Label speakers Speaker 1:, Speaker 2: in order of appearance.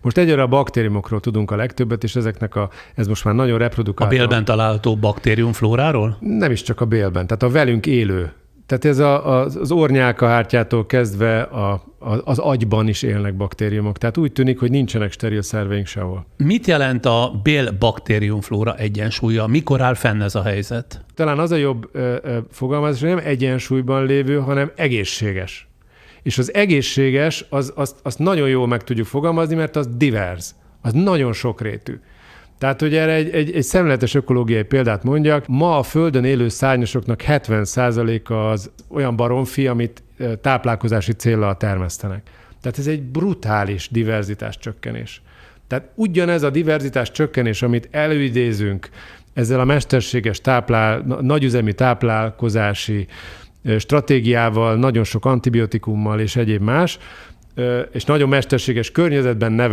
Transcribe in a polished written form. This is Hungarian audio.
Speaker 1: Most egyre a baktériumokról tudunk a legtöbbet, és ez most már nagyon reprodukált.
Speaker 2: A bélben található baktériumflóráról?
Speaker 1: Nem is csak a bélben, tehát a velünk élő. Tehát ez az ornyálkahártyától kezdve az agyban is élnek baktériumok. Tehát úgy tűnik, hogy nincsenek steril szerveink sehol.
Speaker 2: Mit jelent a bél-baktériumflóra egyensúlya? Mikor áll fenn ez a helyzet?
Speaker 1: Talán az a jobb fogalmazás, hogy nem egyensúlyban lévő, hanem egészséges. És az egészséges, azt nagyon jól meg tudjuk fogalmazni, mert az divers, az nagyon sokrétű. Tehát, hogy erre egy szemléletes ökológiai példát mondjak, ma a Földön élő szárnyasoknak 70%-a az olyan baromfi, amit táplálkozási céllal termesztenek. Tehát ez egy brutális diverzitás csökkenés. Tehát ugyanez a diverzitás csökkenés, amit előidézünk ezzel a mesterséges nagyüzemi táplálkozási stratégiával, nagyon sok antibiotikummal és egyéb más, és nagyon mesterséges környezetben nevel